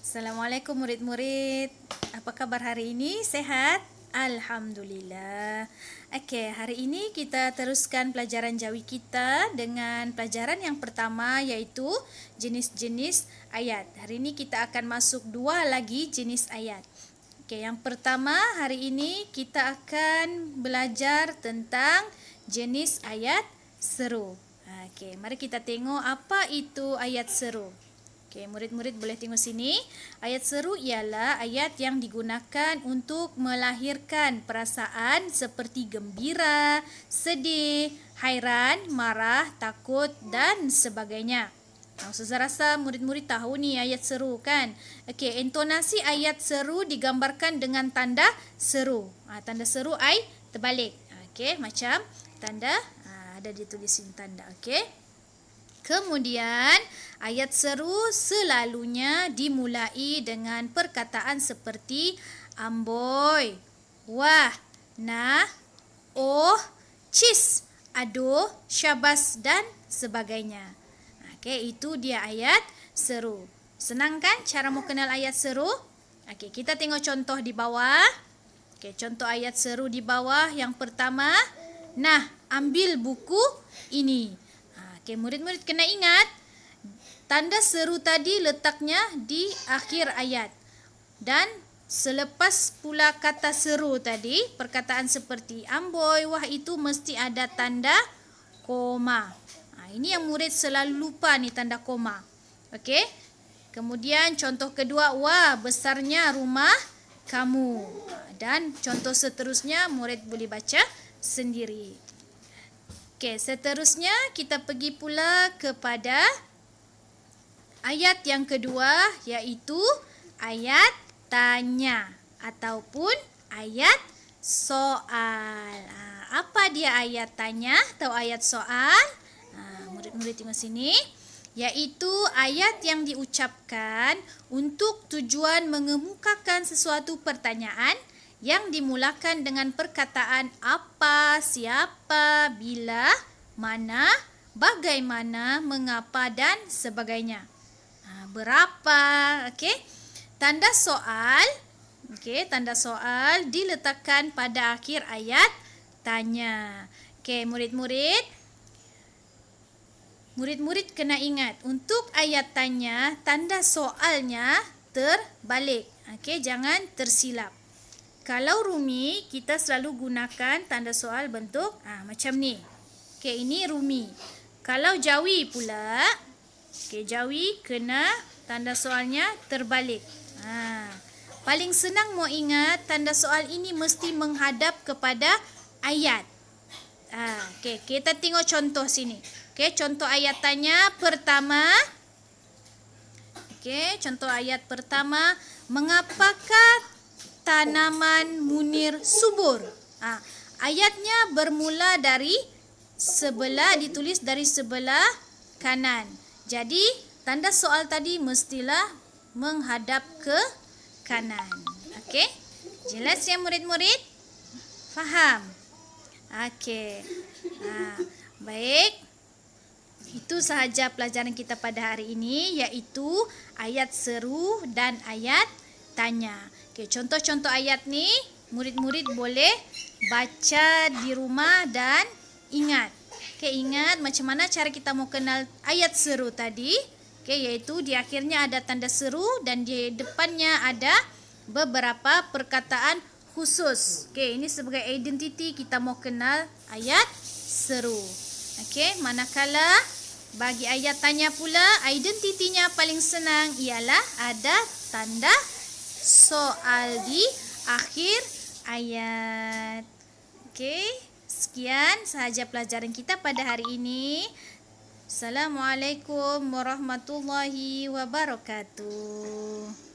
Assalamualaikum murid-murid. Apa kabar hari ini? Sehat? Alhamdulillah. Okey, hari ini kita teruskan pelajaran Jawi kita dengan pelajaran yang pertama iaitu jenis-jenis ayat. Hari ini kita akan masuk dua lagi jenis ayat. Okey, yang pertama hari ini kita akan belajar tentang jenis ayat seru. Okey, mari kita tengok apa itu ayat seru. Okey, murid-murid boleh tengok sini. Ayat seru ialah ayat yang digunakan untuk melahirkan perasaan seperti gembira, sedih, hairan, marah, takut dan sebagainya. Ustazah rasa murid-murid tahu ni ayat seru kan? Okey, intonasi ayat seru digambarkan dengan tanda seru. Tanda seru I terbalik. Okey, macam tanda ada ditulis sini tanda. Okey. Kemudian, ayat seru selalunya dimulai dengan perkataan seperti amboi, wah, nah, oh, cis, aduh, syabas dan sebagainya. Okey, itu dia ayat seru. Senang kan cara mau kenal ayat seru? Okey, kita tengok contoh di bawah. Okey, contoh ayat seru di bawah yang pertama, nah, ambil buku ini. Okey, murid-murid kena ingat tanda seru tadi letaknya di akhir ayat. Dan selepas pula kata seru tadi, perkataan seperti amboi, wah itu mesti ada tanda koma. Ini yang murid selalu lupa ni tanda koma. Okey. Kemudian contoh kedua, wah besarnya rumah kamu. Dan contoh seterusnya murid boleh baca sendiri. Okey, seterusnya kita pergi pula kepada ayat yang kedua iaitu ayat tanya ataupun ayat soal. Apa dia ayat tanya atau ayat soal? Murid-murid tengok sini. Iaitu ayat yang diucapkan untuk tujuan mengemukakan sesuatu pertanyaan yang dimulakan dengan perkataan apa, siapa, bila, mana, bagaimana, mengapa dan sebagainya. Berapa, okey? Tanda soal, okey, tanda soal diletakkan pada akhir ayat tanya. Okey, murid-murid. Murid-murid kena ingat untuk ayat tanya, tanda soalnya terbalik. Okey, jangan tersilap. Kalau Rumi, kita selalu gunakan tanda soal bentuk macam ni. Okey, ini Rumi. Kalau Jawi pula, okey, Jawi kena tanda soalnya terbalik. Paling senang mau ingat, tanda soal ini mesti menghadap kepada ayat. Okey, kita tengok contoh sini. Okey, contoh ayat tanya pertama. Okey, contoh ayat pertama, mengapakah tanaman Munir subur? Ayatnya bermula dari sebelah, ditulis dari sebelah kanan. Jadi, tanda soal tadi mestilah menghadap ke kanan. Okey? Jelas ya murid-murid? Faham? Okey. Baik. Itu sahaja pelajaran kita pada hari ini, iaitu ayat seru dan ayat tanya. Okey, contoh-contoh ayat ni murid-murid boleh baca di rumah dan ingat. Okey, ingat macam mana cara kita mau kenal ayat seru tadi? Okey, iaitu di akhirnya ada tanda seru dan di depannya ada beberapa perkataan khusus. Okey, ini sebagai identiti kita mau kenal ayat seru. Okey, manakala bagi ayat tanya pula, identitinya paling senang ialah ada tanda soal di akhir ayat. Okey, sekian sahaja pelajaran kita pada hari ini. Assalamualaikum warahmatullahi wabarakatuh.